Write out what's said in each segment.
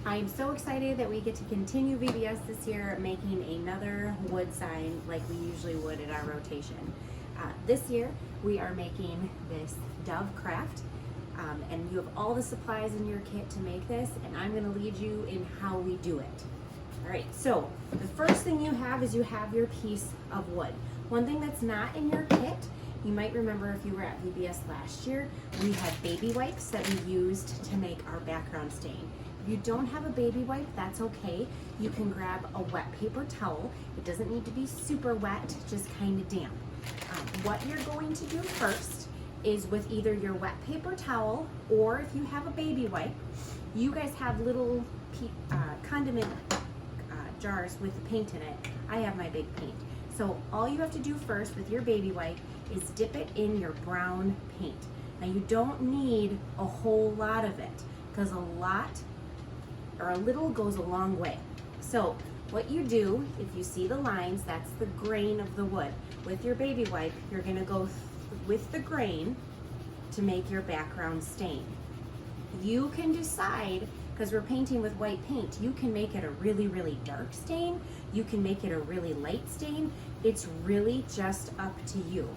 I'm so excited that we get to continue VBS this year, making another wood sign like we usually would at our rotation. This year we are making this dove craft, and you have all the supplies in your kit to make this, and I'm going to lead you in how we do it. All right, so the first thing you have is you have your piece of wood. One thing that's not in your kit, you might remember if you were at VBS last year, we had baby wipes that we used to make our background stain. If you don't have a baby wipe, that's okay. You can grab a wet paper towel. It doesn't need to be super wet, just kind of damp. What you're going to do first is with either your wet paper towel or if you have a baby wipe, you guys have little condiment jars with paint in it. I have my big paint. So all you have to do first with your baby wipe is dip it in your brown paint. Now you don't need a whole lot of it because a lot or a little goes a long way. So what you do, if you see the lines, that's the grain of the wood. With your baby wipe, you're gonna go with the grain to make your background stain. You can decide, because we're painting with white paint, you can make it a really, really dark stain. You can make it a really light stain. It's really just up to you.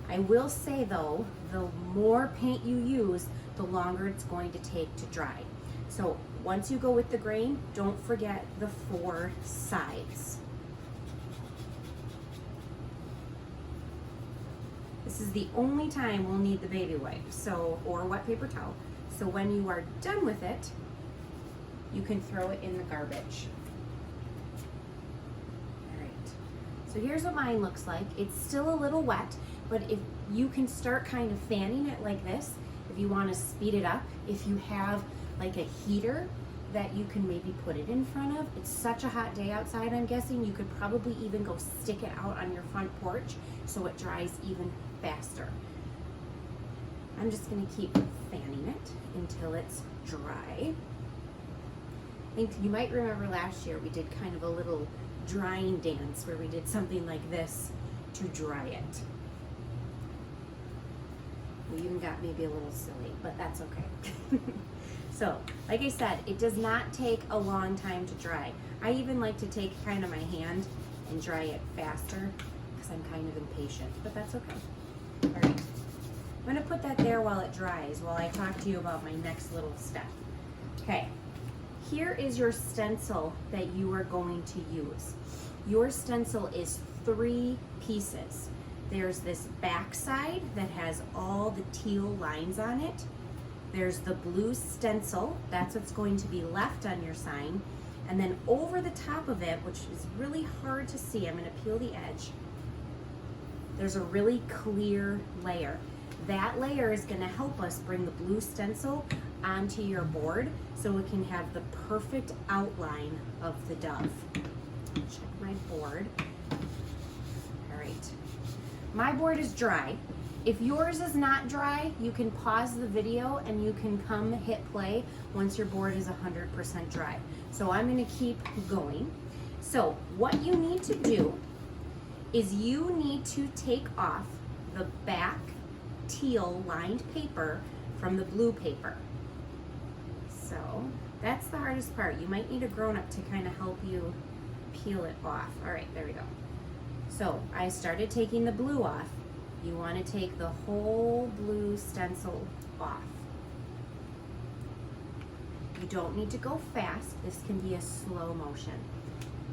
I will say though, the more paint you use, the longer it's going to take to dry. So once you go with the grain, don't forget the 4 sides. This is the only time we'll need the baby wipe, or wet paper towel. So when you are done with it, you can throw it in the garbage. All right, so here's what mine looks like. It's still a little wet, but if you can start kind of fanning it like this, if you want to speed it up, if you have like a heater that you can maybe put it in front of. It's such a hot day outside, I'm guessing you could probably even go stick it out on your front porch so it dries even faster. I'm just gonna keep fanning it until it's dry. I think you might remember last year we did kind of a little drying dance where we did something like this to dry it. We even got maybe a little silly, but that's okay. So, like I said, it does not take a long time to dry. I even like to take kind of my hand and dry it faster because I'm kind of impatient, but that's okay. All right, I'm gonna put that there while it dries while I talk to you about my next little step. Okay, here is your stencil that you are going to use. Your stencil is 3 pieces. There's this back side that has all the teal lines on it. There's the blue stencil, that's what's going to be left on your sign. And then over the top of it, which is really hard to see, I'm gonna peel the edge, there's a really clear layer. That layer is gonna help us bring the blue stencil onto your board so it can have the perfect outline of the dove. Check my board. All right, my board is dry. If yours is not dry, you can pause the video and you can come hit play once your board is 100% dry. So I'm gonna keep going. So what you need to do is you need to take off the back teal lined paper from the blue paper. So that's the hardest part. You might need a grown-up to kind of help you peel it off. All right, there we go. So I started taking the blue off. You want to take the whole blue stencil off. You don't need to go fast. This can be a slow motion.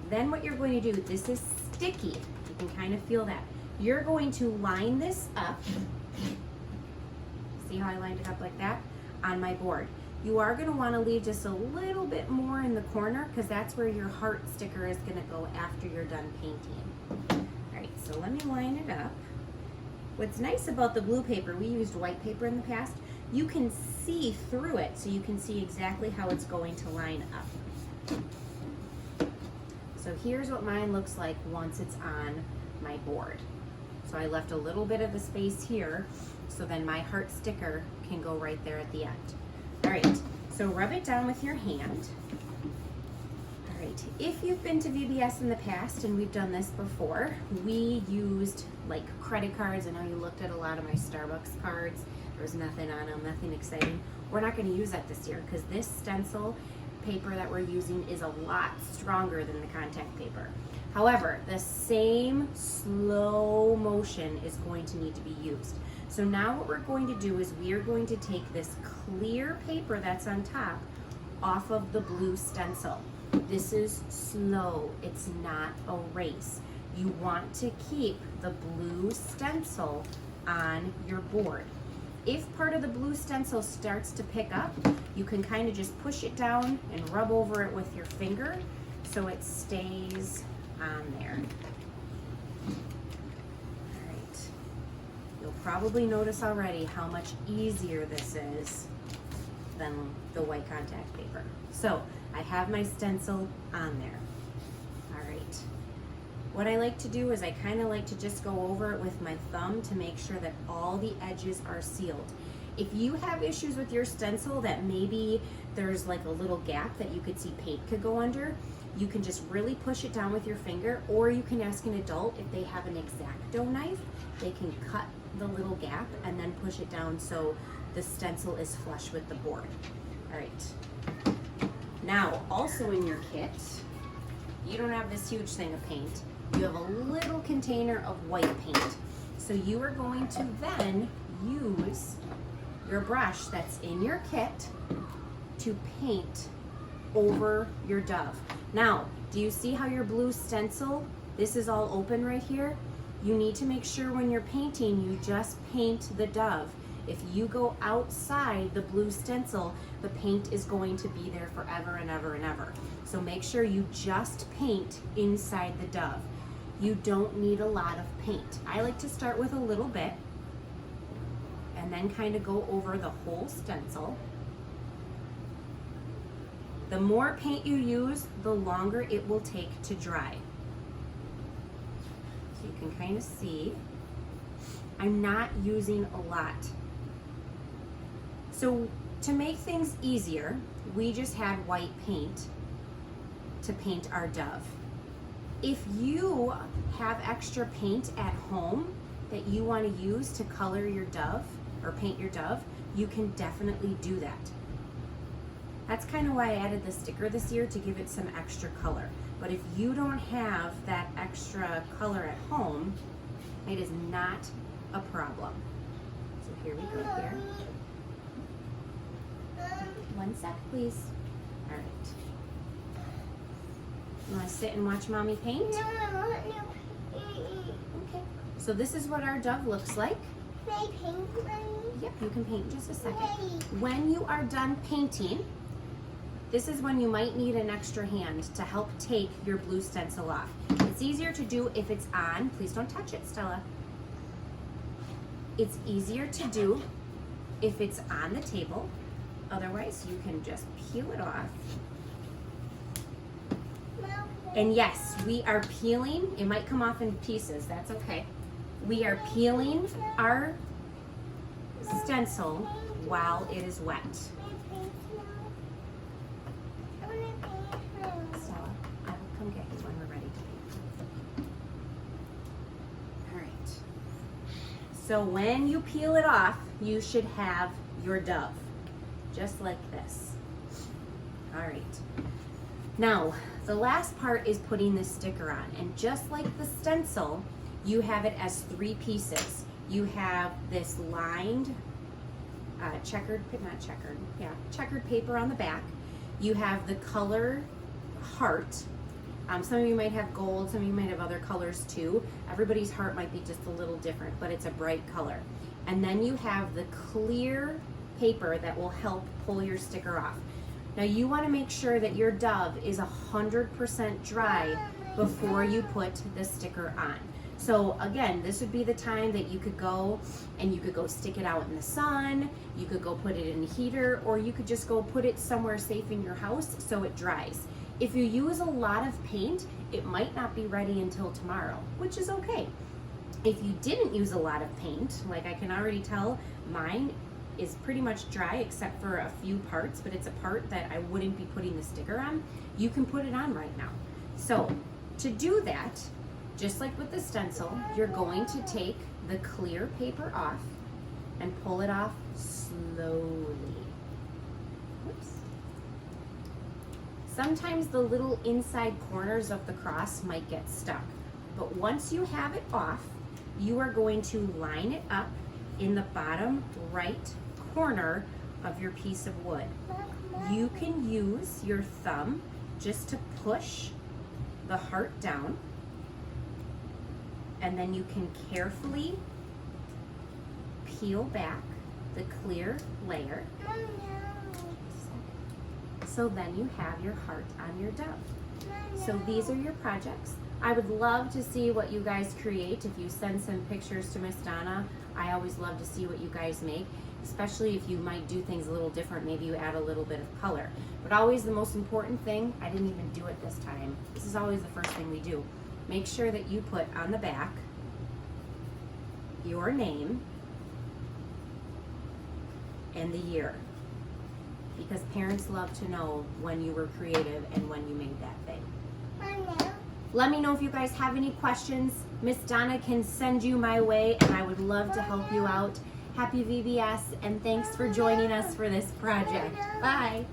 Then what you're going to do, this is sticky. You can kind of feel that. You're going to line this up. See how I lined it up like that? On my board. You are going to want to leave just a little bit more in the corner because that's where your heart sticker is going to go after you're done painting. All right, so let me line it up. What's nice about the blue paper, we used white paper in the past, you can see through it so you can see exactly how it's going to line up. So here's what mine looks like once it's on my board. So I left a little bit of the space here so then my heart sticker can go right there at the end. All right, so rub it down with your hand. All right, right, if you've been to VBS in the past, and we've done this before, we used like credit cards. I know you looked at a lot of my Starbucks cards. There was nothing on them, nothing exciting. We're not going to use that this year because this stencil paper that we're using is a lot stronger than the contact paper. However, the same slow motion is going to need to be used. So now what we're going to do is we are going to take this clear paper that's on top off of the blue stencil. This is slow, it's not a race. You want to keep the blue stencil on your board. If part of the blue stencil starts to pick up, you can kind of just push it down and rub over it with your finger so it stays on there. All right. You'll probably notice already how much easier this is than the white contact paper. So I have my stencil on there. All right. What I like to do is I kind of like to just go over it with my thumb to make sure that all the edges are sealed. If you have issues with your stencil that maybe there's like a little gap that you could see paint could go under, you can just really push it down with your finger, or you can ask an adult if they have an X-Acto knife, they can cut the little gap and then push it down so the stencil is flush with the board. All right. Now, also in your kit, you don't have this huge thing of paint. You have a little container of white paint. So you are going to then use your brush that's in your kit to paint over your dove. Now, do you see how your blue stencil, this is all open right here? You need to make sure when you're painting, you just paint the dove. If you go outside the blue stencil, the paint is going to be there forever and ever and ever. So make sure you just paint inside the dove. You don't need a lot of paint. I like to start with a little bit and then kind of go over the whole stencil. The more paint you use, the longer it will take to dry. So you can kind of see, I'm not using a lot. So to make things easier, we just had white paint to paint our dove. If you have extra paint at home that you want to use to color your dove or paint your dove, you can definitely do that. That's kind of why I added the sticker this year, to give it some extra color. But if you don't have that extra color at home, it is not a problem. So here we go here. One sec, please. All right. You want to sit and watch Mommy paint? No, I want to. Okay. So this is what our dove looks like. Can I paint, Mommy? Yep, you can paint in just a second. Ready. When you are done painting, this is when you might need an extra hand to help take your blue stencil off. It's easier to do if it's on. Please don't touch it, Stella. It's easier to do if it's on the table. Otherwise, you can just peel it off. And yes, we are peeling. It might come off in pieces. That's okay. We are peeling our stencil while it is wet. Stella, I will come get you when we're ready to paint. All right. So when you peel it off, you should have your dove, just like this. All right. Now, the last part is putting this sticker on, and just like the stencil, you have it as 3 pieces. You have this lined, checkered paper on the back. You have the color heart. Some of you might have gold, some of you might have other colors too. Everybody's heart might be just a little different, but it's a bright color. And then you have the clear paper that will help pull your sticker off. Now you want to make sure that your dove is 100% dry before you put the sticker on. So again, this would be the time that you could go stick it out in the sun, you could go put it in a heater, or you could just go put it somewhere safe in your house so it dries. If you use a lot of paint, it might not be ready until tomorrow, which is okay. If you didn't use a lot of paint, like I can already tell, mine is pretty much dry except for a few parts, but it's a part that I wouldn't be putting the sticker on. You can put it on right now. So to do that, just like with the stencil, you're going to take the clear paper off and pull it off slowly. Oops. Sometimes the little inside corners of the cross might get stuck, but once you have it off, you are going to line it up in the bottom right corner of your piece of wood. You can use your thumb just to push the heart down, and then you can carefully peel back the clear layer. So then you have your heart on your dove. So these are your projects. I would love to see what you guys create. If you send some pictures to Miss Donna, I always love to see what you guys make, especially if you might do things a little different. Maybe you add a little bit of color. But always the most important thing, I didn't even do it this time. This is always the first thing we do. Make sure that you put on the back your name and the year, because parents love to know when you were creative and when you made that thing. Let me know if you guys have any questions. Miss Donna can send you my way, and I would love to help you out. Happy VBS, and thanks for joining us for this project. Bye.